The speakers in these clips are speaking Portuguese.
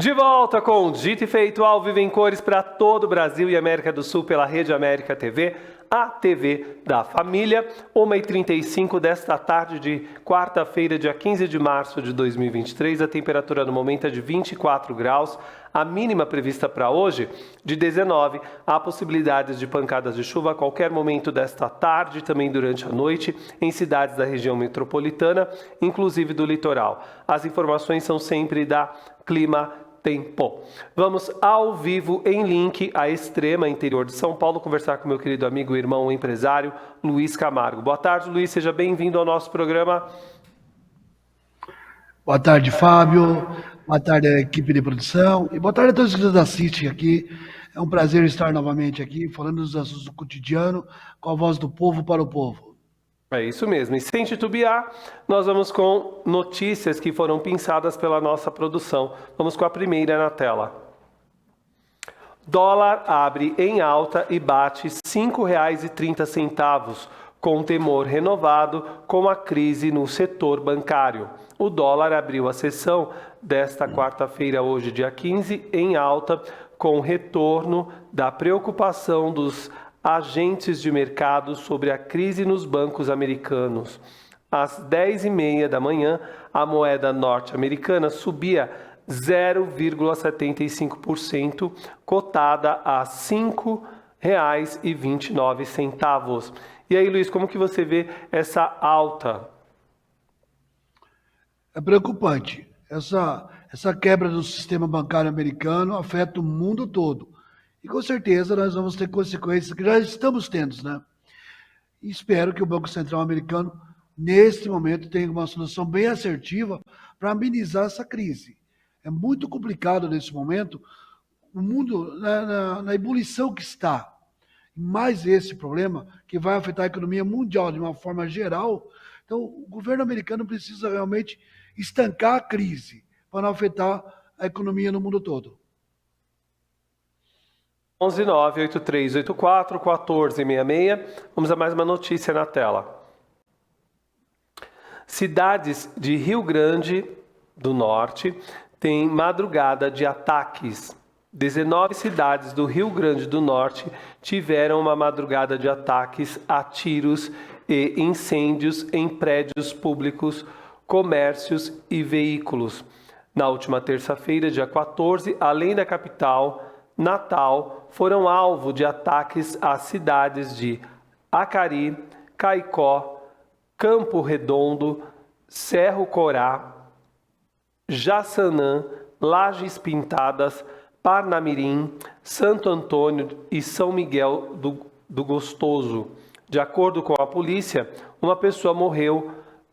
De volta com Dito e Feito, ao vivo em cores para todo o Brasil e América do Sul pela Rede América TV, a TV da família. 1h35 desta tarde de quarta-feira, dia 15 de março de 2023. A temperatura no momento é de 24 graus. A mínima prevista para hoje, de 19. Há possibilidades de pancadas de chuva a qualquer momento desta tarde, também durante a noite, em cidades da região metropolitana, inclusive do litoral. As informações são sempre da Clima Tempo. Vamos ao vivo em link à extrema interior de São Paulo conversar com meu querido amigo e irmão empresário Luiz Camargo. Boa tarde, Luiz, seja bem-vindo ao nosso programa. Boa tarde, Fábio. Boa tarde à equipe de produção e boa tarde a todos que nos assistem aqui. É um prazer estar novamente aqui falando dos assuntos do cotidiano com a voz do povo para o povo. É isso mesmo. E sem titubear, nós vamos com notícias que foram pensadas pela nossa produção. Vamos com a primeira na tela. Dólar abre em alta e bate R$ 5,30, com temor renovado com a crise no setor bancário. O dólar abriu a sessão desta quarta-feira, hoje, dia 15, em alta, com retorno da preocupação dos agentes de mercado sobre a crise nos bancos americanos. Às 10h30 da manhã, a moeda norte-americana subia 0,75%, cotada a R$ 5,29. E aí, Luiz, como que você vê essa alta? É preocupante. Essa quebra do sistema bancário americano afeta o mundo todo. E com certeza nós vamos ter consequências que já estamos tendo, né? E espero que o Banco Central americano, neste momento, tenha uma solução bem assertiva para amenizar essa crise. É muito complicado nesse momento, o mundo na ebulição que está. Mais esse problema que vai afetar a economia mundial de uma forma geral. Então, o governo americano precisa realmente estancar a crise para não afetar a economia no mundo todo. 11983841466. Vamos a mais uma notícia na tela. Cidades de Rio Grande do Norte têm madrugada de ataques. 19 cidades do Rio Grande do Norte tiveram uma madrugada de ataques a tiros e incêndios em prédios públicos, comércios e veículos. Na última terça-feira, dia 14, além da capital, Natal, foram alvo de ataques às cidades de Acari, Caicó, Campo Redondo, Cerro Corá, Jaçanã, Lajes Pintadas, Parnamirim, Santo Antônio e São Miguel do Gostoso. De acordo com a polícia, uma pessoa morreu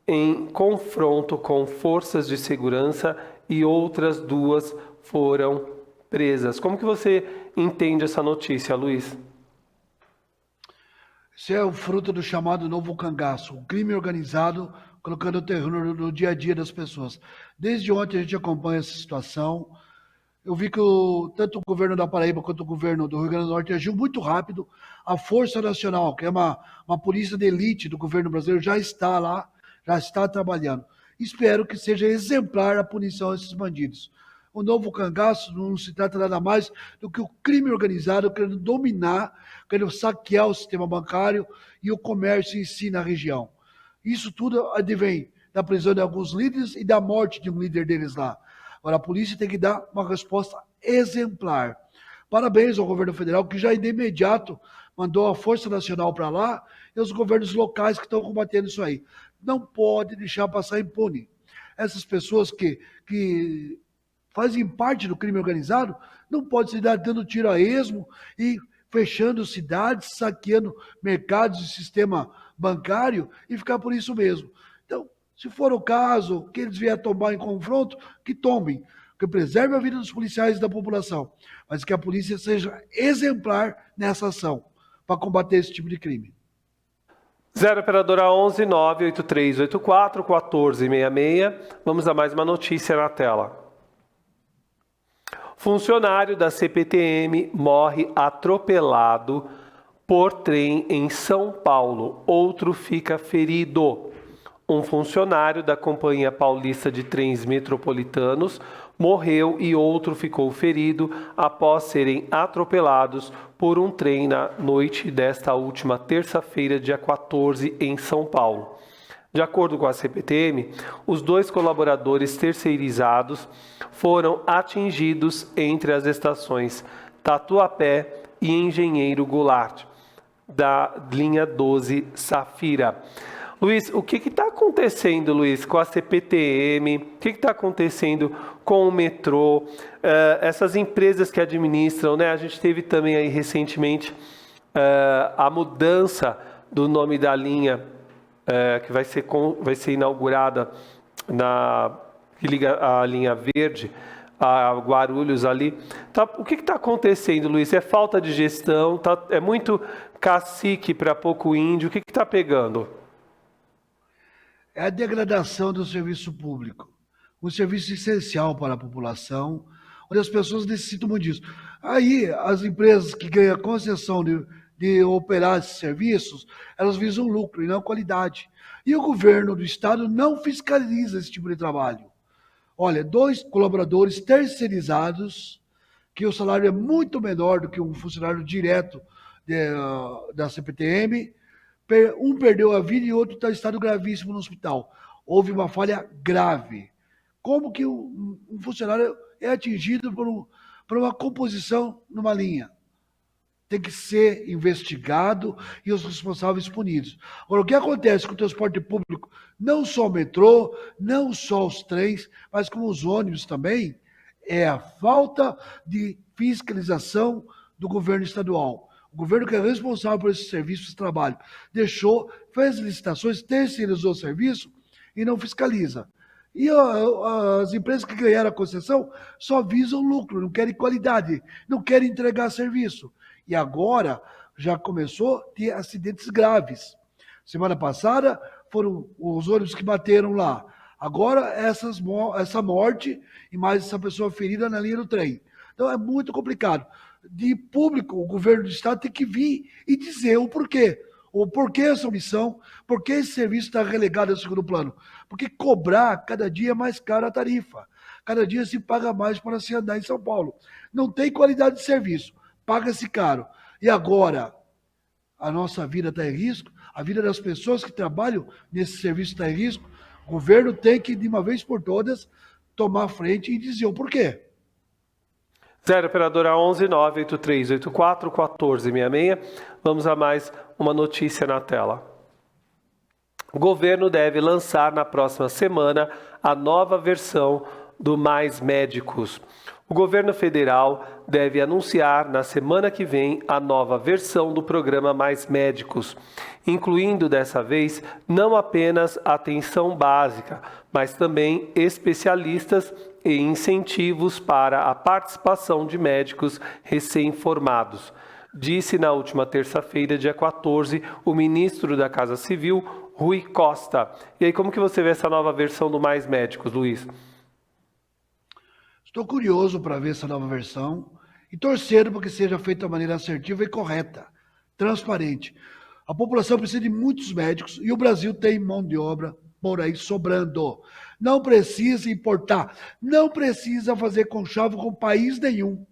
em confronto com forças de segurança e outras duas foram presas. Como que você entende essa notícia, Luiz? Isso é o fruto do chamado novo cangaço, o crime organizado colocando o terror no dia a dia das pessoas. Desde ontem a gente acompanha essa situação. Eu vi que tanto o governo da Paraíba quanto o governo do Rio Grande do Norte agiu muito rápido. A Força Nacional, que é uma polícia de elite do governo brasileiro, já está lá, já está trabalhando. Espero que seja exemplar a punição a esses bandidos. O novo cangaço não se trata nada mais do que o crime organizado querendo dominar, querendo saquear o sistema bancário e o comércio em si na região. Isso tudo advém da prisão de alguns líderes e da morte de um líder deles lá. Agora, a polícia tem que dar uma resposta exemplar. Parabéns ao governo federal, que já de imediato mandou a Força Nacional para lá e os governos locais que estão combatendo isso aí. Não pode deixar passar impune. Essas pessoas que fazem parte do crime organizado não podem se dar dando tiro a esmo e fechando cidades, saqueando mercados e sistema bancário e ficar por isso mesmo. Então, se for o caso, que eles vierem tomar em confronto, que tomem, que preserve a vida dos policiais e da população, mas que a polícia seja exemplar nessa ação para combater esse tipo de crime. 0 operadora 11 98384 1466. Vamos a mais uma notícia na tela. Funcionário da CPTM morre atropelado por trem em São Paulo. Outro fica ferido. Um funcionário da Companhia Paulista de Trens Metropolitanos morreu e outro ficou ferido após serem atropelados por um trem na noite desta última terça-feira, dia 14, em São Paulo. De acordo com a CPTM, os 2 colaboradores terceirizados foram atingidos entre as estações Tatuapé e Engenheiro Goulart, da linha 12 Safira. Luiz, o que está acontecendo, Luiz, com a CPTM? O que está acontecendo com o metrô? Essas empresas que administram, né? A gente teve também aí recentemente a mudança do nome da linha que vai ser inaugurada que liga a linha verde a Guarulhos ali. Tá, o que está acontecendo, Luiz? É falta de gestão? É muito cacique para pouco índio? O que está pegando? É a degradação do serviço público, um serviço essencial para a população, onde as pessoas necessitam muito disso. Aí, as empresas que ganham a concessão de operar esses serviços, elas visam lucro e não qualidade. E o governo do estado não fiscaliza esse tipo de trabalho. Olha, 2 colaboradores terceirizados, que o salário é muito menor do que um funcionário direto da CPTM, um perdeu a vida e outro está em estado gravíssimo no hospital. Houve uma falha grave. Como que um funcionário é atingido por uma composição numa linha? Tem que ser investigado e os responsáveis punidos. Agora, o que acontece com o transporte público, não só o metrô, não só os trens, mas como os ônibus também, é a falta de fiscalização do governo estadual. O governo que é responsável por esses serviços de trabalho fez licitações, terceirizou o serviço e não fiscaliza. E as empresas que ganharam a concessão só visam lucro, não querem qualidade, não querem entregar serviço. E agora já começou a ter acidentes graves. Semana passada foram os ônibus que bateram lá. Agora essa morte e mais essa pessoa ferida na linha do trem. Então é muito complicado. De público, o governo do estado tem que vir e dizer o porquê. O porquê essa omissão, por que esse serviço está relegado ao segundo plano. Porque cobrar cada dia é mais caro a tarifa. Cada dia se paga mais para se andar em São Paulo. Não tem qualidade de serviço. Paga-se caro. E agora, a nossa vida está em risco, a vida das pessoas que trabalham nesse serviço está em risco. O governo tem que, de uma vez por todas, tomar frente e dizer o porquê. 0 operadora 11 98384 1466. Vamos a mais uma notícia na tela. O governo deve lançar na próxima semana a nova versão do Mais Médicos. O governo federal deve anunciar na semana que vem a nova versão do programa Mais Médicos, incluindo dessa vez não apenas atenção básica, mas também especialistas e incentivos para a participação de médicos recém-formados, disse na última terça-feira, dia 14, o ministro da Casa Civil, Rui Costa. E aí, como que você vê essa nova versão do Mais Médicos, Luiz? Estou curioso para ver essa nova versão e torcendo para que seja feita de maneira assertiva e correta, transparente. A população precisa de muitos médicos e o Brasil tem mão de obra por aí sobrando. Não precisa importar, não precisa fazer conchavo com país nenhum,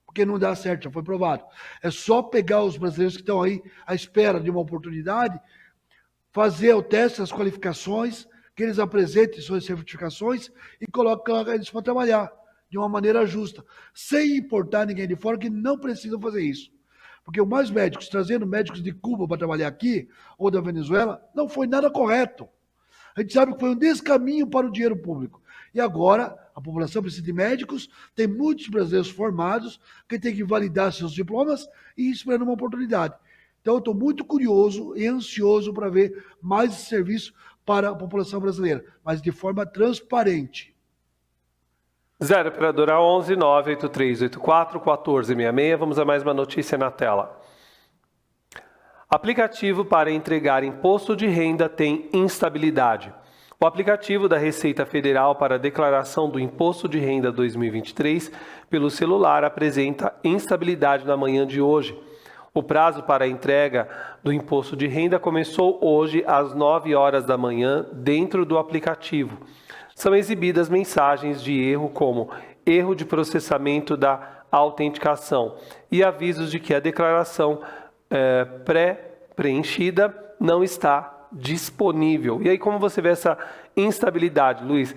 porque não dá certo, já foi provado. É só pegar os brasileiros que estão aí à espera de uma oportunidade, fazer o teste, as qualificações, que eles apresentem suas certificações e colocar eles para trabalhar de uma maneira justa, sem importar ninguém de fora, que não precisam fazer isso. Porque o Mais Médicos, trazendo médicos de Cuba para trabalhar aqui, ou da Venezuela, não foi nada correto. A gente sabe que foi um descaminho para o dinheiro público. E agora, a população precisa de médicos, tem muitos brasileiros formados, que tem que validar seus diplomas e esperando uma oportunidade. Então, eu estou muito curioso e ansioso para ver mais esse serviço para a população brasileira, mas de forma transparente. 0 operadora 11 98384 1466. Vamos a mais uma notícia na tela. Aplicativo para entregar imposto de renda tem instabilidade. O aplicativo da Receita Federal para a declaração do Imposto de Renda 2023 pelo celular apresenta instabilidade na manhã de hoje. O prazo para a entrega do imposto de renda começou hoje às 9 horas da manhã dentro do aplicativo. São exibidas mensagens de erro como erro de processamento da autenticação e avisos de que a declaração pré-preenchida não está disponível. E aí, como você vê essa instabilidade, Luiz?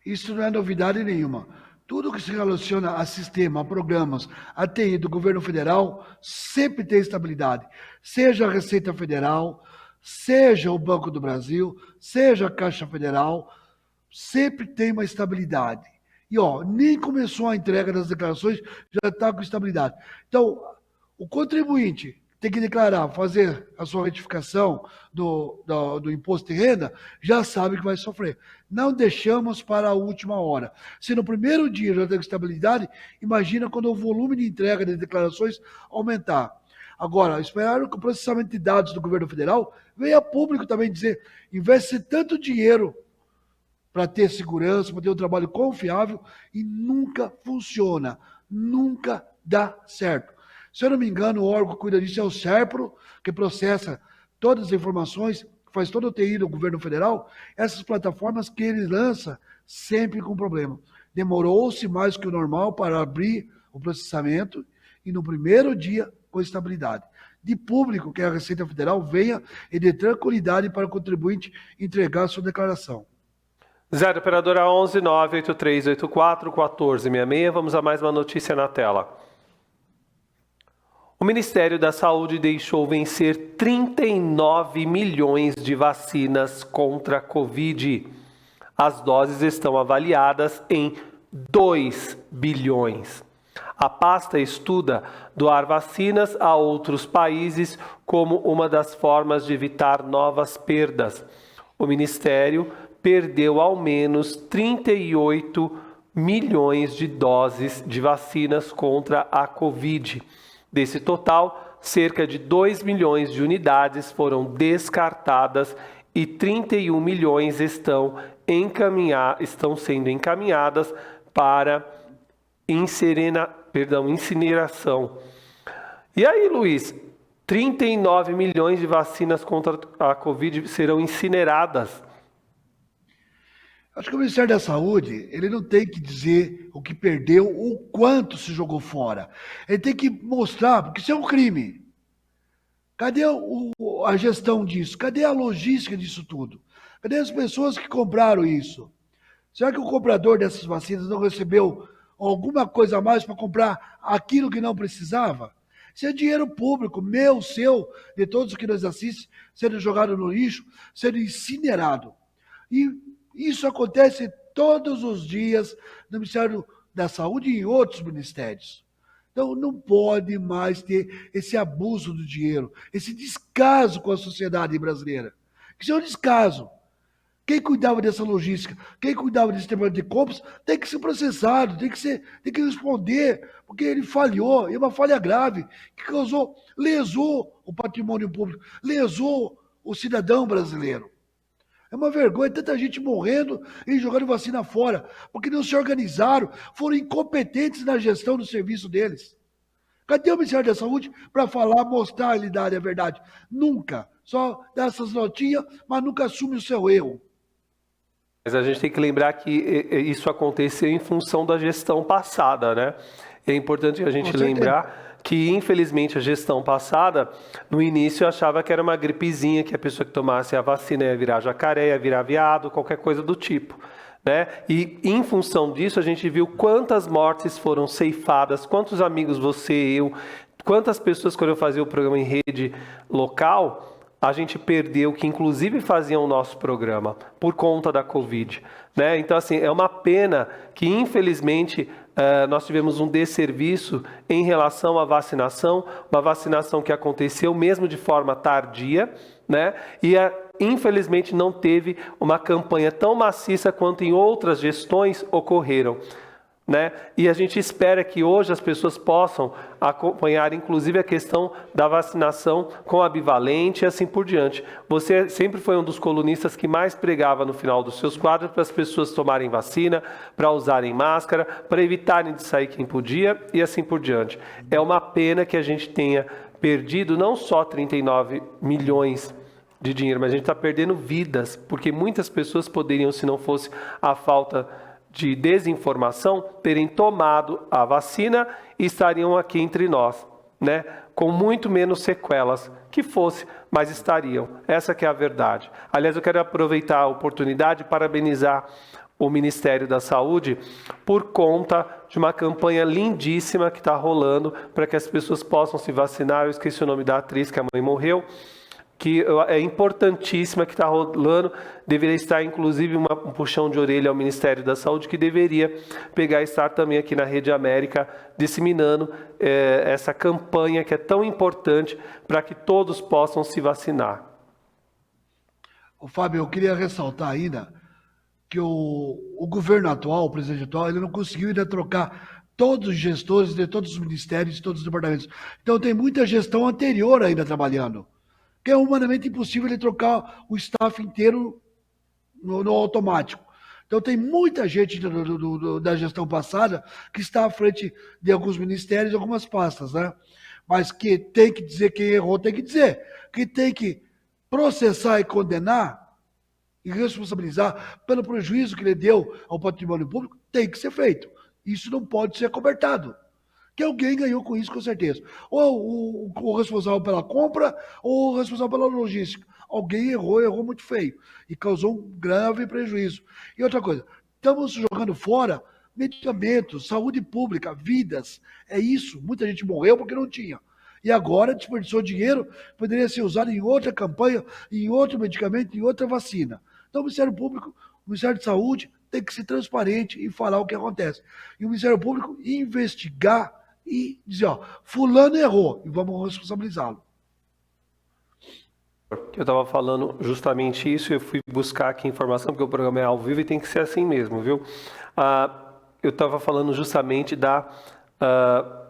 Isso não é novidade nenhuma. Tudo que se relaciona a sistema, a programas, a TI do governo federal, sempre tem estabilidade. Seja a Receita Federal, seja o Banco do Brasil, seja a Caixa Federal, sempre tem uma estabilidade. E nem começou a entrega das declarações, já está com estabilidade. Então, o contribuinte tem que declarar, fazer a sua retificação do imposto de renda, já sabe que vai sofrer. Não deixamos para a última hora. Se no primeiro dia já tem estabilidade, imagina quando o volume de entrega de declarações aumentar. Agora, esperaram que o processamento de dados do governo federal venha a público também dizer, investe tanto dinheiro para ter segurança, para ter um trabalho confiável, e nunca funciona, nunca dá certo. Se eu não me engano, o órgão que cuida disso é o SERPRO, que processa todas as informações, faz todo o TI do governo federal, essas plataformas que ele lança sempre com problema. Demorou-se mais que o normal para abrir o processamento e no primeiro dia com estabilidade. De público, que é a Receita Federal, venha e dê tranquilidade para o contribuinte entregar a sua declaração. 0 operadora 11 98384 1466. Vamos a mais uma notícia na tela. O Ministério da Saúde deixou vencer 39 milhões de vacinas contra a Covid. As doses estão avaliadas em 2 bilhões. A pasta estuda doar vacinas a outros países como uma das formas de evitar novas perdas. O Ministério perdeu ao menos 38 milhões de doses de vacinas contra a Covid. Desse total, cerca de 2 milhões de unidades foram descartadas e 31 milhões estão sendo encaminhadas para incineração. E aí, Luiz, 39 milhões de vacinas contra a Covid serão incineradas. Acho que o Ministério da Saúde, ele não tem que dizer o que perdeu, o quanto se jogou fora. Ele tem que mostrar, porque isso é um crime. Cadê a gestão disso? Cadê a logística disso tudo? Cadê as pessoas que compraram isso? Será que o comprador dessas vacinas não recebeu alguma coisa a mais para comprar aquilo que não precisava? Isso é dinheiro público, meu, seu, de todos que nos assistem, sendo jogado no lixo, sendo incinerado. E isso acontece todos os dias no Ministério da Saúde e em outros ministérios. Então, não pode mais ter esse abuso do dinheiro, esse descaso com a sociedade brasileira. Isso é um descaso. Quem cuidava dessa logística, quem cuidava desse tema de compras, tem que ser processado, tem que responder, porque ele falhou, é uma falha grave, que lesou o patrimônio público, lesou o cidadão brasileiro. É uma vergonha, tanta gente morrendo e jogando vacina fora, porque não se organizaram, foram incompetentes na gestão do serviço deles. Cadê o Ministério da Saúde para falar, mostrar a realidade, a verdade? Nunca. Só dá essas notinhas, mas nunca assume o seu erro. Mas a gente tem que lembrar que isso aconteceu em função da gestão passada, né? É importante a gente lembrar que, infelizmente, a gestão passada, no início, achava que era uma gripezinha, que a pessoa que tomasse a vacina ia virar jacaré, ia virar veado, qualquer coisa do tipo, né? E, em função disso, a gente viu quantas mortes foram ceifadas, quantos amigos você, eu, quantas pessoas, quando eu fazia o programa em rede local, a gente perdeu, que inclusive faziam o nosso programa, por conta da Covid, né? Então, assim, é uma pena que, infelizmente, nós tivemos um desserviço em relação à vacinação, uma vacinação que aconteceu mesmo de forma tardia, né? E infelizmente não teve uma campanha tão maciça quanto em outras gestões ocorreram. né? E a gente espera que hoje as pessoas possam acompanhar, inclusive, a questão da vacinação com a bivalente e assim por diante. Você sempre foi um dos colunistas que mais pregava no final dos seus quadros para as pessoas tomarem vacina, para usarem máscara, para evitarem de sair quem podia e assim por diante. É uma pena que a gente tenha perdido não só 39 milhões de dinheiro, mas a gente está perdendo vidas, porque muitas pessoas poderiam, se não fosse a falta de desinformação, terem tomado a vacina e estariam aqui entre nós, né? Com muito menos sequelas que fosse, mas estariam. Essa que é a verdade. Aliás, eu quero aproveitar a oportunidade e parabenizar o Ministério da Saúde por conta de uma campanha lindíssima que está rolando para que as pessoas possam se vacinar. Eu esqueci o nome da atriz, que a mãe morreu, que é importantíssima, que está rolando, deveria estar inclusive um puxão de orelha ao Ministério da Saúde, que deveria pegar e estar também aqui na Rede América, disseminando essa campanha que é tão importante para que todos possam se vacinar. Fábio, eu queria ressaltar ainda que o governo atual, o presidente atual, ele não conseguiu ainda trocar todos os gestores de todos os ministérios, de todos os departamentos. Então tem muita gestão anterior ainda trabalhando, que é humanamente impossível ele trocar o staff inteiro no automático. Então tem muita gente da gestão passada que está à frente de alguns ministérios e algumas pastas, né? Mas que tem que dizer quem errou, tem que dizer. Que tem que processar e condenar e responsabilizar pelo prejuízo que ele deu ao patrimônio público, tem que ser feito. Isso não pode ser acobertado. Que alguém ganhou com isso, com certeza. Ou o responsável pela compra, ou o responsável pela logística. Alguém errou muito feio. E causou um grave prejuízo. E outra coisa, estamos jogando fora medicamentos, saúde pública, vidas. É isso. Muita gente morreu porque não tinha. E agora desperdiçou dinheiro, poderia ser usado em outra campanha, em outro medicamento, em outra vacina. Então o Ministério Público, o Ministério de Saúde, tem que ser transparente e falar o que acontece. E o Ministério Público investigar e dizer, ó, fulano errou e vamos responsabilizá-lo. Eu estava falando justamente isso, eu fui buscar aqui informação, porque o programa é ao vivo e tem que ser assim mesmo, viu? Eu estava falando justamente da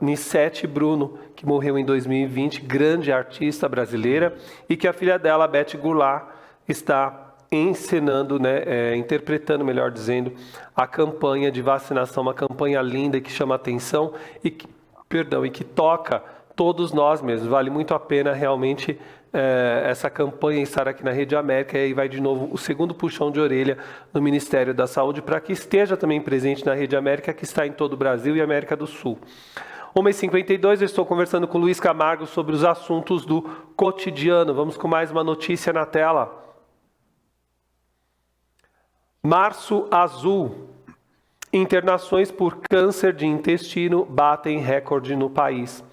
Nissete Bruno, que morreu em 2020, grande artista brasileira, e que a filha dela, Beth Goulart, está encenando, né, interpretando, melhor dizendo, a campanha de vacinação, uma campanha linda que chama atenção e que toca todos nós mesmos. Vale muito a pena realmente essa campanha estar aqui na Rede América, e aí vai de novo o segundo puxão de orelha no Ministério da Saúde para que esteja também presente na Rede América, que está em todo o Brasil e América do Sul. 1h52, eu estou conversando com o Luiz Camargo sobre os assuntos do cotidiano. Vamos com mais uma notícia na tela. Março Azul. Internações por câncer de intestino batem recorde no país.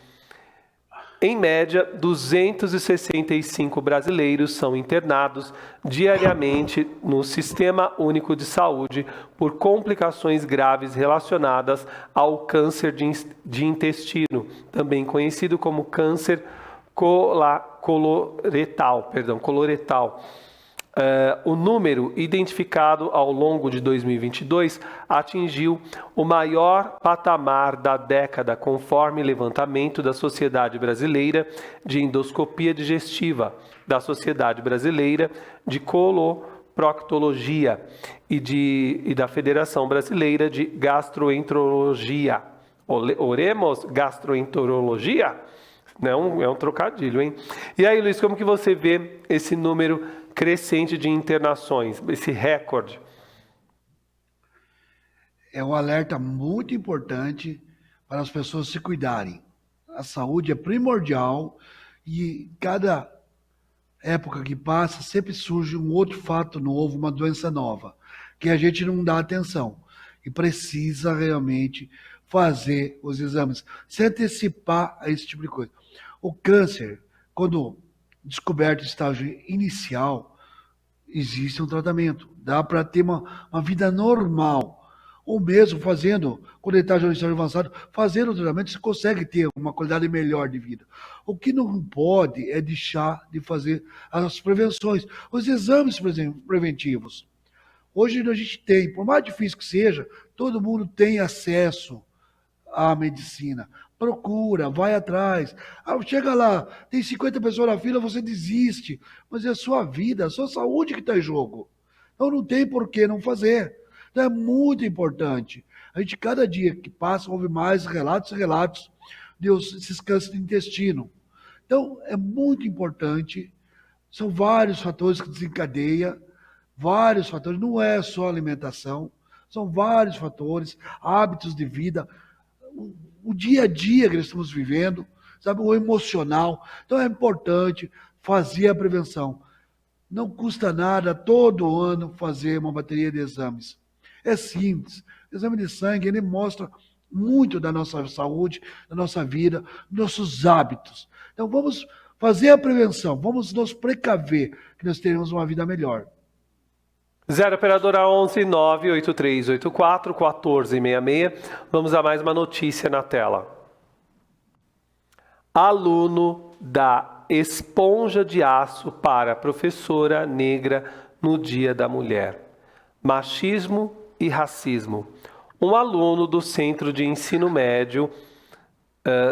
Em média, 265 brasileiros são internados diariamente no Sistema Único de Saúde por complicações graves relacionadas ao câncer de intestino, também conhecido como câncer coloretal. O número identificado ao longo de 2022 atingiu o maior patamar da década, conforme levantamento da Sociedade Brasileira de Endoscopia Digestiva, da Sociedade Brasileira de Coloproctologia e da Federação Brasileira de Gastroenterologia. Oremos gastroenterologia? Não, é um trocadilho, hein? E aí, Luiz, como que você vê esse número crescente de internações, esse recorde? É um alerta muito importante para as pessoas se cuidarem. A saúde é primordial e cada época que passa sempre surge um outro fato novo, uma doença nova, que a gente não dá atenção e precisa realmente fazer os exames, se antecipar a esse tipo de coisa. O câncer, quando descoberto em estágio inicial, existe um tratamento. Dá para ter uma vida normal. Ou mesmo fazendo, quando ele está já no estágio avançado, fazendo o tratamento, você consegue ter uma qualidade melhor de vida. O que não pode é deixar de fazer as prevenções, os exames preventivos. Hoje a gente tem, por mais difícil que seja, todo mundo tem acesso à medicina. Procura, vai atrás. Chega lá, tem 50 pessoas na fila, você desiste. Mas é a sua vida, a sua saúde que está em jogo. Então não tem por que não fazer. Então é muito importante. A gente, cada dia que passa, ouve mais relatos e relatos desses cânceres de intestino. Então é muito importante. São vários fatores que desencadeiam, vários fatores, não é só alimentação, são vários fatores, hábitos de vida, o dia a dia que nós estamos vivendo, sabe, o emocional. Então é importante fazer a prevenção. Não custa nada todo ano fazer uma bateria de exames. É simples. O exame de sangue, ele mostra muito da nossa saúde, da nossa vida, dos nossos hábitos. Então vamos fazer a prevenção, vamos nos precaver que nós teremos uma vida melhor. 0 operadora 11 98384 1466. Vamos a mais uma notícia na tela. Aluno dá esponja de aço para professora negra no Dia da Mulher. Machismo e racismo. Um aluno do Centro de Ensino Médio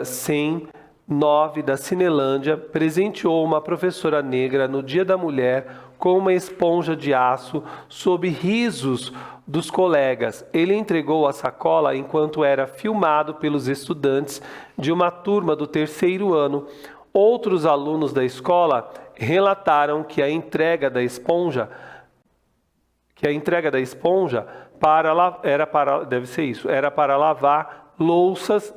109 da Cinelândia presenteou uma professora negra no Dia da Mulher com uma esponja de aço sob risos dos colegas. Ele entregou a sacola enquanto era filmado pelos estudantes de uma turma do 3º ano. Outros alunos da escola relataram que a entrega da esponja era para lavar louças,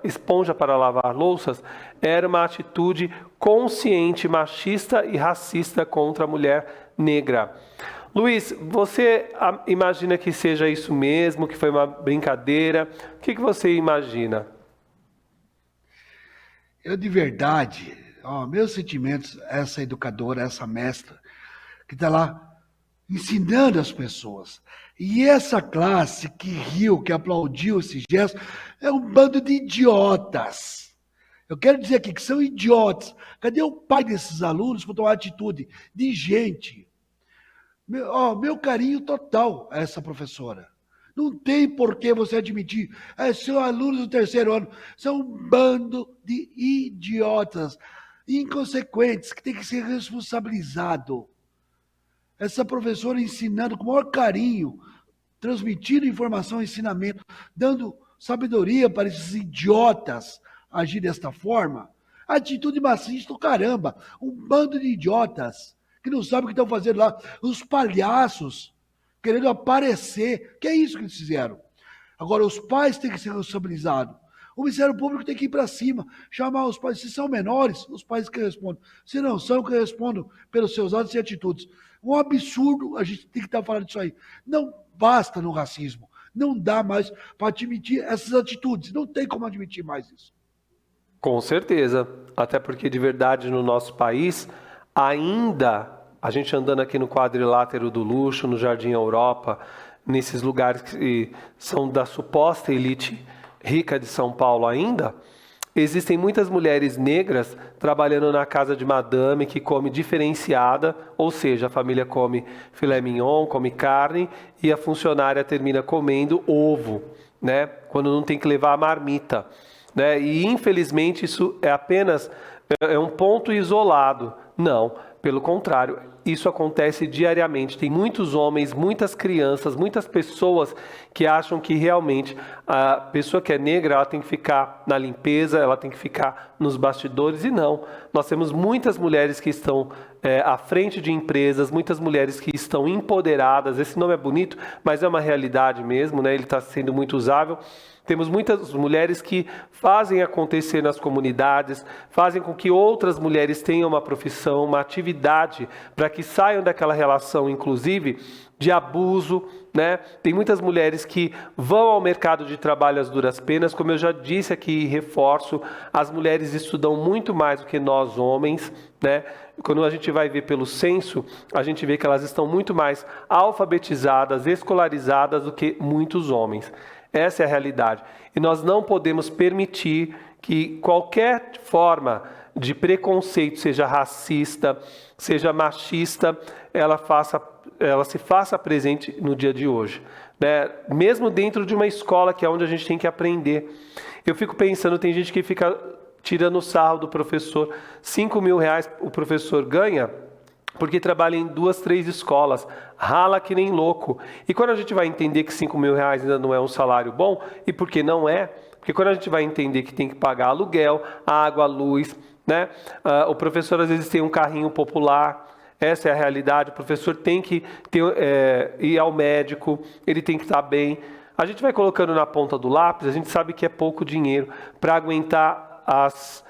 esponja para lavar louças, era uma atitude consciente, machista e racista contra a mulher negra. Luiz, você imagina que seja isso mesmo, que foi uma brincadeira? O que você imagina? Eu, de verdade, meus sentimentos, essa educadora, essa mestra, que está lá ensinando as pessoas. E essa classe que riu, que aplaudiu esse gesto, é um bando de idiotas. Eu quero dizer aqui que são idiotas. Cadê o pai desses alunos para tomar atitude de gente? Meu carinho total a essa professora. Não tem por que você admitir. São alunos do 3º ano. São um bando de idiotas, inconsequentes, que tem que ser responsabilizado. Essa professora ensinando com o maior carinho, transmitindo informação, ensinamento, dando sabedoria para esses idiotas agir desta forma. Atitude machista do caramba. Um bando de idiotas que não sabem o que estão fazendo lá. Os palhaços querendo aparecer. Que é isso que eles fizeram. Agora, os pais têm que ser responsabilizados. O Ministério Público tem que ir para cima, chamar os pais. Se são menores, os pais que respondem. Se não são, que respondam pelos seus atos e atitudes. Um absurdo, a gente tem que estar falando disso aí. Não basta no racismo. Não dá mais para admitir essas atitudes. Não tem como admitir mais isso. Com certeza. Até porque, de verdade, no nosso país, ainda, a gente andando aqui no quadrilátero do luxo, no Jardim Europa, nesses lugares que são da suposta elite rica de São Paulo ainda, existem muitas mulheres negras trabalhando na casa de madame que come diferenciada, ou seja, a família come filé mignon, come carne e a funcionária termina comendo ovo, né? Quando não tem que levar a marmita, né? E infelizmente isso é um ponto isolado. Não, pelo contrário, isso acontece diariamente. Tem muitos homens, muitas crianças, muitas pessoas que acham que realmente a pessoa que é negra, ela tem que ficar na limpeza, ela tem que ficar nos bastidores, e não. Nós temos muitas mulheres que estão à frente de empresas, muitas mulheres que estão empoderadas. Esse nome é bonito, mas é uma realidade mesmo, né? Ele está sendo muito usável. Temos muitas mulheres que fazem acontecer nas comunidades, fazem com que outras mulheres tenham uma profissão, uma atividade, para que saiam daquela relação, inclusive, de abuso, né? Tem muitas mulheres que vão ao mercado de trabalho às duras penas. Como eu já disse aqui e reforço, as mulheres estudam muito mais do que nós homens, né? Quando a gente vai ver pelo censo, a gente vê que elas estão muito mais alfabetizadas, escolarizadas do que muitos homens. Essa é a realidade. E nós não podemos permitir que qualquer forma de preconceito, seja racista, seja machista, ela se faça presente no dia de hoje. né? Mesmo dentro de uma escola que é onde a gente tem que aprender. Eu fico pensando, tem gente que fica tirando o sarro do professor. 5 mil reais o professor ganha porque trabalha em 2, 3 escolas, rala que nem louco. E quando a gente vai entender que 5 mil reais ainda não é um salário bom, e por que não é? Porque quando a gente vai entender que tem que pagar aluguel, água, luz, né? O professor às vezes tem um carrinho popular, essa é a realidade. O professor tem que ir ao médico, ele tem que estar bem. A gente vai colocando na ponta do lápis, a gente sabe que é pouco dinheiro para aguentar as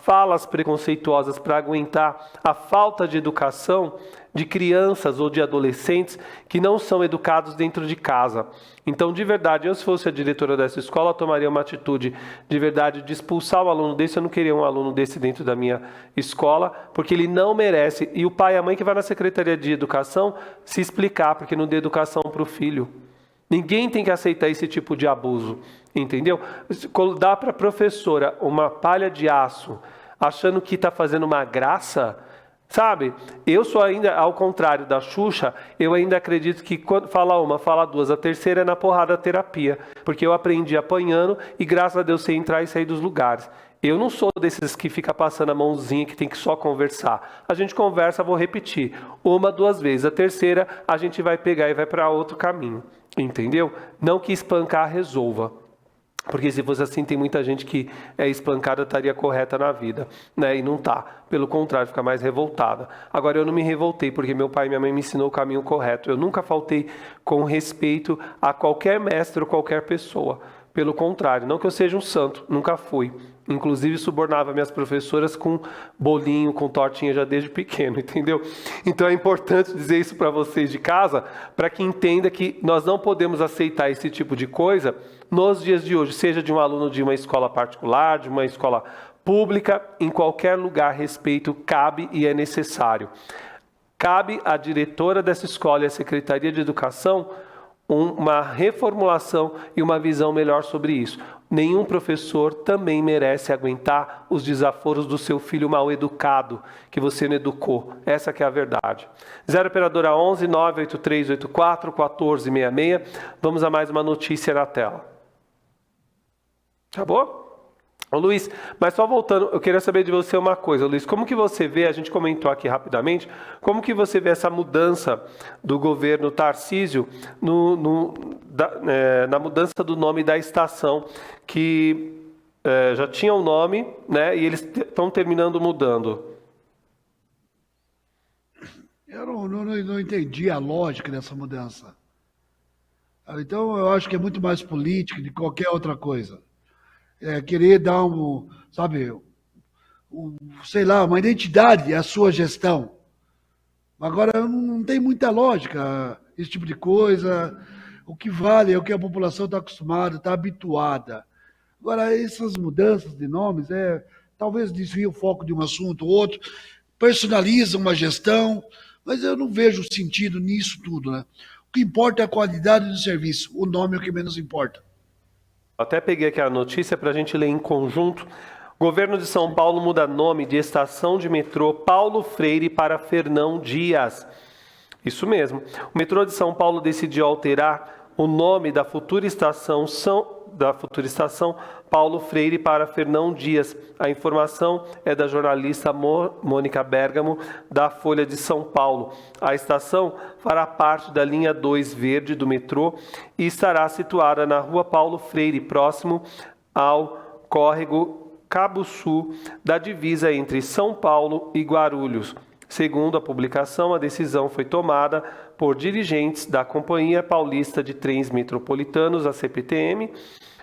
falas preconceituosas, para aguentar a falta de educação de crianças ou de adolescentes que não são educados dentro de casa. Então, de verdade, eu se fosse a diretora dessa escola, eu tomaria uma atitude de verdade de expulsar o aluno desse. Eu não queria um aluno desse dentro da minha escola, porque ele não merece. E o pai e a mãe que vai na Secretaria de Educação se explicar, porque não dê educação para o filho. Ninguém tem que aceitar esse tipo de abuso, entendeu? Dá para a professora uma palha de aço, achando que está fazendo uma graça, sabe? Eu sou ainda, ao contrário da Xuxa, eu ainda acredito que quando fala uma, fala duas, a terceira é na porrada terapia, porque eu aprendi apanhando e graças a Deus sei entrar e sair dos lugares. Eu não sou desses que fica passando a mãozinha, que tem que só conversar. A gente conversa, vou repetir, 1, 2 vezes. A terceira, a gente vai pegar e vai para outro caminho. Entendeu? Não que espancar resolva. Porque se fosse assim, tem muita gente que é espancada, estaria correta na vida, né? E não tá. Pelo contrário, fica mais revoltada. Agora, eu não me revoltei, porque meu pai e minha mãe me ensinou o caminho correto. Eu nunca faltei com respeito a qualquer mestre ou qualquer pessoa. Pelo contrário, não que eu seja um santo, nunca fui. Inclusive, subornava minhas professoras com bolinho, com tortinha já desde pequeno, entendeu? Então é importante dizer isso para vocês de casa, para que entenda que nós não podemos aceitar esse tipo de coisa nos dias de hoje, seja de um aluno de uma escola particular, de uma escola pública, em qualquer lugar, respeito cabe e é necessário. Cabe à diretora dessa escola e à Secretaria de Educação uma reformulação e uma visão melhor sobre isso. Nenhum professor também merece aguentar os desaforos do seu filho mal educado, que você não educou. Essa que é a verdade. 0 operadora 11 98384 1466. Vamos a mais uma notícia na tela. Acabou? Ô Luiz, mas só voltando, eu queria saber de você uma coisa, Luiz, como que você vê, a gente comentou aqui rapidamente, como que você vê essa mudança do governo Tarcísio na mudança do nome da estação, que já tinha um nome, né, e eles estão terminando mudando? Eu não entendi a lógica dessa mudança. Então, eu acho que é muito mais política de qualquer outra coisa. Querer dar sei lá, uma identidade à sua gestão. Agora, não tem muita lógica esse tipo de coisa. O que vale é o que a população está acostumada, está habituada. Agora, essas mudanças de nomes, talvez desvie o foco de um assunto ou outro, personaliza uma gestão, mas eu não vejo sentido nisso tudo, né? O que importa é a qualidade do serviço, o nome é o que menos importa. Até peguei aqui a notícia para a gente ler em conjunto. Governo de São Paulo muda nome de estação de metrô Paulo Freire para Fernão Dias. Isso mesmo. O metrô de São Paulo decidiu alterar o nome da futura estação Paulo Freire para Fernão Dias. A informação é da jornalista Mônica Bergamo, da Folha de São Paulo. A estação fará parte da linha 2 verde do metrô e estará situada na rua Paulo Freire, próximo ao córrego Cabo Sul, da divisa entre São Paulo e Guarulhos. Segundo a publicação, a decisão foi tomada por dirigentes da Companhia Paulista de Trens Metropolitanos, a CPTM,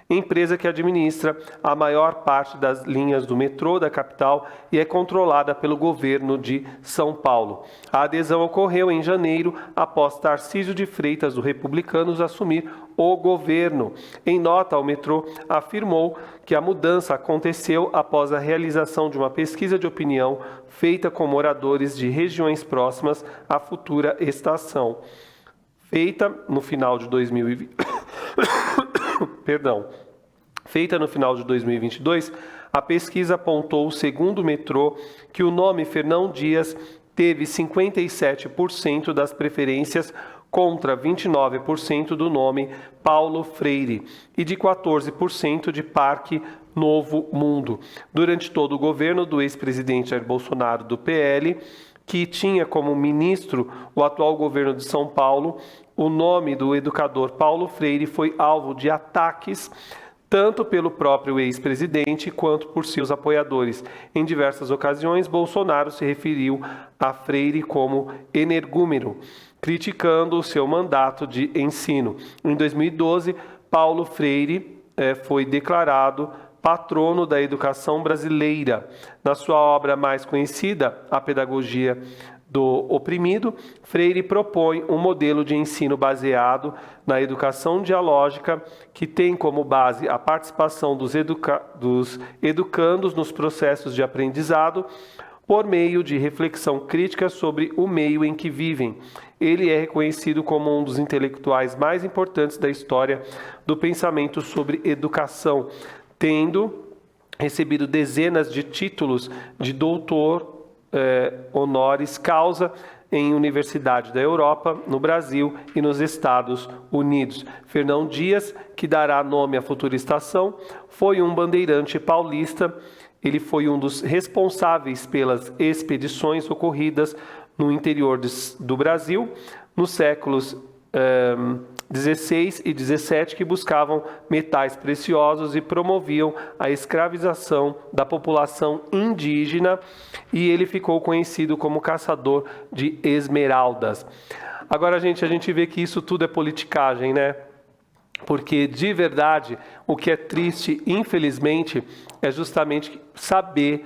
empresa que administra a maior parte das linhas do metrô da capital e é controlada pelo governo de São Paulo. A adesão ocorreu em janeiro, após Tarcísio de Freitas, do Republicanos, assumir o governo. Em nota, o metrô afirmou que a mudança aconteceu após a realização de uma pesquisa de opinião feita com moradores de regiões próximas à futura estação. Feita no final de 2020... Feita no final de 2022, a pesquisa apontou, segundo o metrô, que o nome Fernão Dias teve 57% das preferências contra 29% do nome Paulo Freire e de 14% de Parque Novo Mundo. Durante todo o governo do ex-presidente Jair Bolsonaro do PL, que tinha como ministro o atual governo de São Paulo, o nome do educador Paulo Freire foi alvo de ataques tanto pelo próprio ex-presidente quanto por seus apoiadores. Em diversas ocasiões, Bolsonaro se referiu a Freire como energúmeno, criticando o seu mandato de ensino. Em 2012, Paulo Freire foi declarado patrono da educação brasileira. Na sua obra mais conhecida, A Pedagogia do Oprimido, Freire propõe um modelo de ensino baseado na educação dialógica que tem como base a participação dos educandos nos processos de aprendizado por meio de reflexão crítica sobre o meio em que vivem. Ele é reconhecido como um dos intelectuais mais importantes da história do pensamento sobre educação, tendo recebido dezenas de títulos de doutor honoris causa em universidades da Europa, no Brasil e nos Estados Unidos. Fernão Dias, que dará nome à futura estação, foi um bandeirante paulista. Ele foi um dos responsáveis pelas expedições ocorridas no interior do Brasil nos séculos 16 e 17, que buscavam metais preciosos e promoviam a escravização da população indígena, e ele ficou conhecido como caçador de esmeraldas. Agora, gente, a gente vê que isso tudo é politicagem, né? Porque, de verdade, o que é triste, infelizmente, é justamente saber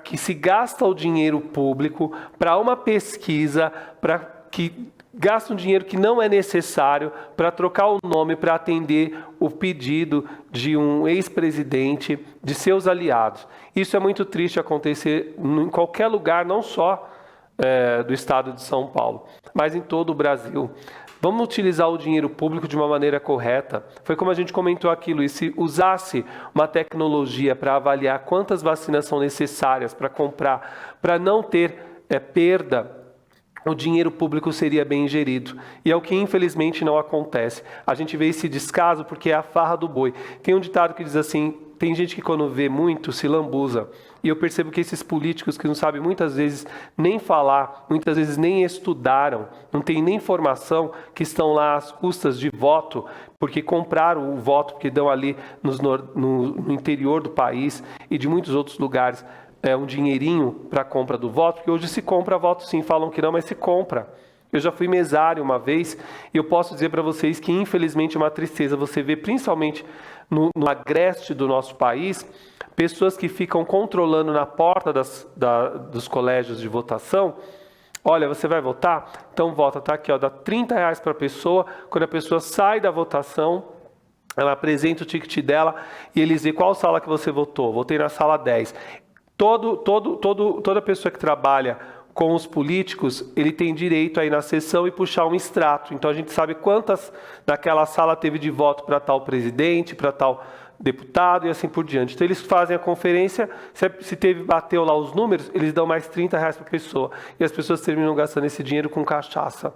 que se gasta o dinheiro público para uma pesquisa, que gasta um dinheiro que não é necessário para trocar o nome para atender o pedido de um ex-presidente, de seus aliados. Isso é muito triste acontecer em qualquer lugar, não só do estado de São Paulo, mas em todo o Brasil. Vamos utilizar o dinheiro público de uma maneira correta. Foi como a gente comentou aqui, Luiz, se usasse uma tecnologia para avaliar quantas vacinas são necessárias para comprar, para não ter perda, o dinheiro público seria bem gerido. E é o que infelizmente não acontece. A gente vê esse descaso porque é a farra do boi. Tem um ditado que diz assim, tem gente que quando vê muito se lambuza. E eu percebo que esses políticos que não sabem muitas vezes nem falar, muitas vezes nem estudaram, não têm nem formação, que estão lá às custas de voto, porque compraram o voto, porque dão ali no interior do país e de muitos outros lugares, um dinheirinho para a compra do voto, porque hoje se compra voto sim, falam que não, mas se compra. Eu já fui mesário uma vez e eu posso dizer para vocês que infelizmente é uma tristeza você vê principalmente no agreste do nosso país, pessoas que ficam controlando na porta dos colégios de votação. Olha, você vai votar? Então vota, tá aqui, ó, dá R$30 para a pessoa, quando a pessoa sai da votação, ela apresenta o ticket dela e eles veem qual sala que você votou. Votei na sala 10. Toda pessoa que trabalha com os políticos, ele tem direito a ir na sessão e puxar um extrato. Então a gente sabe quantas naquela sala teve de voto para tal presidente, para tal deputado e assim por diante. Então eles fazem a conferência, se bateu lá os números, eles dão mais R$30 para a pessoa. E as pessoas terminam gastando esse dinheiro com cachaça.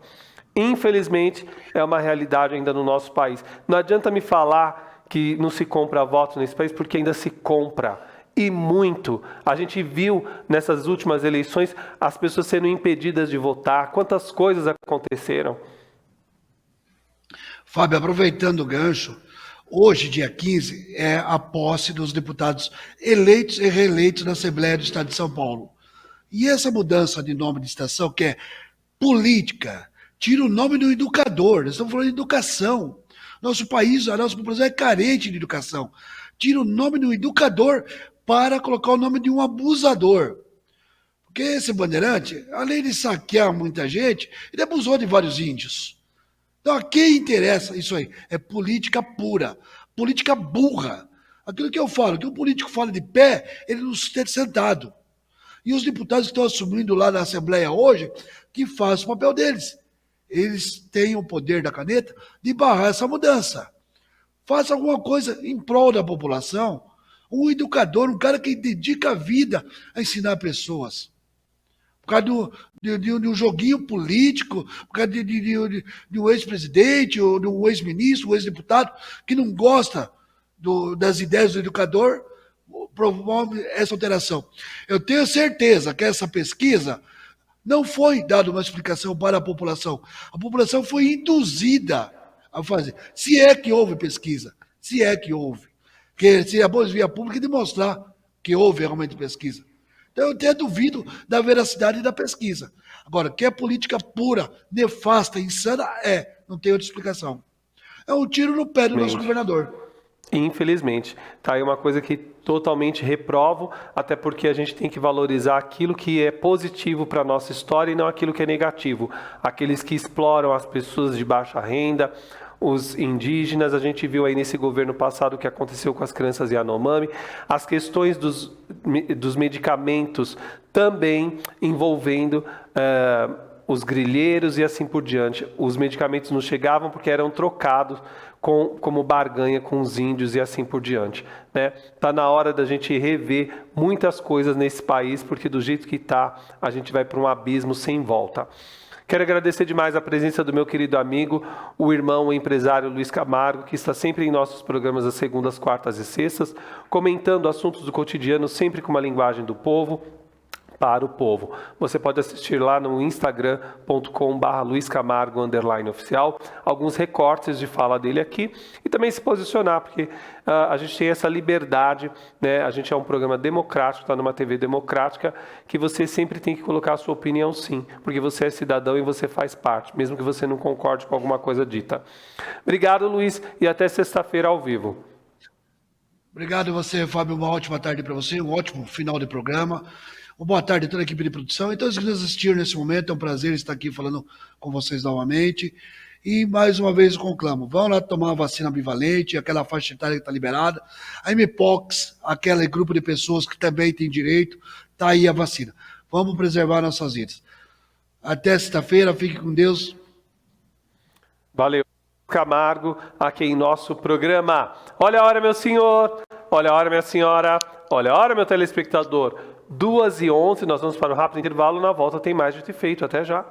Infelizmente, é uma realidade ainda no nosso país. Não adianta me falar que não se compra voto nesse país, porque ainda se compra. E muito. A gente viu nessas últimas eleições as pessoas sendo impedidas de votar. Quantas coisas aconteceram? Fábio, aproveitando o gancho, hoje, dia 15, é a posse dos deputados eleitos e reeleitos na Assembleia do Estado de São Paulo. E essa mudança de nome de estação, que é política, tira o nome do educador. Nós estamos falando de educação. Nosso país, a nossa população é carente de educação. Tira o nome do educador para colocar o nome de um abusador. Porque esse bandeirante, além de saquear muita gente, ele abusou de vários índios. Então, a quem interessa isso aí? É política pura, política burra. Aquilo que eu falo, que o político fala de pé, ele não se tem sentado. E os deputados que estão assumindo lá na Assembleia hoje, que fazem o papel deles. Eles têm o poder da caneta de barrar essa mudança. Faça alguma coisa em prol da população. Um educador, um cara que dedica a vida a ensinar pessoas. por causa de um joguinho político, por causa de um ex-presidente, ou de um ex-ministro, um ex-deputado, que não gosta das ideias do educador, promove essa alteração. Eu tenho certeza que essa pesquisa não foi dada uma explicação para a população. A população foi induzida a fazer. Se é que houve pesquisa, se é que houve. Que se a Boa Via Pública demonstrar que houve realmente pesquisa. Então, eu até duvido da veracidade da pesquisa. Agora, que é política pura, nefasta, insana, não tem outra explicação. É um tiro no pé do nosso governador. Infelizmente, tá aí uma coisa que totalmente reprovo, até porque a gente tem que valorizar aquilo que é positivo para a nossa história e não aquilo que é negativo. Aqueles que exploram as pessoas de baixa renda, os indígenas, a gente viu aí nesse governo passado o que aconteceu com as crianças Yanomami, as questões dos medicamentos também envolvendo os grilheiros e assim por diante. Os medicamentos não chegavam porque eram trocados como barganha com os índios e assim por diante, né? Tá na hora da gente rever muitas coisas nesse país, porque do jeito que tá, a gente vai para um abismo sem volta. Quero agradecer demais a presença do meu querido amigo, o irmão, o empresário Luiz Camargo, que está sempre em nossos programas às segundas, quartas e sextas, comentando assuntos do cotidiano, sempre com uma linguagem do povo, para o povo. Você pode assistir lá no instagram.com/luiscamargo_oficial, alguns recortes de fala dele aqui e também se posicionar, porque a gente tem essa liberdade, né? A gente é um programa democrático, está numa TV democrática, que você sempre tem que colocar a sua opinião sim, porque você é cidadão e você faz parte, mesmo que você não concorde com alguma coisa dita. Obrigado, Luiz, e até sexta-feira ao vivo. Obrigado a você, Fábio. Uma ótima tarde para você, um ótimo final de programa. Uma boa tarde a toda a equipe de produção. Então, os que nos assistiram nesse momento, é um prazer estar aqui falando com vocês novamente. E, mais uma vez, eu conclamo, vão lá tomar a vacina bivalente, aquela faixa etária que está liberada. A Mpox, aquele grupo de pessoas que também tem direito, está aí a vacina. Vamos preservar nossas vidas. Até sexta-feira, fique com Deus. Valeu. Camargo, aqui em nosso programa. Olha a hora, meu senhor. Olha a hora, minha senhora. Olha a hora, meu telespectador. 2h11, nós vamos para um rápido intervalo. Na volta tem mais de ter feito. Até já.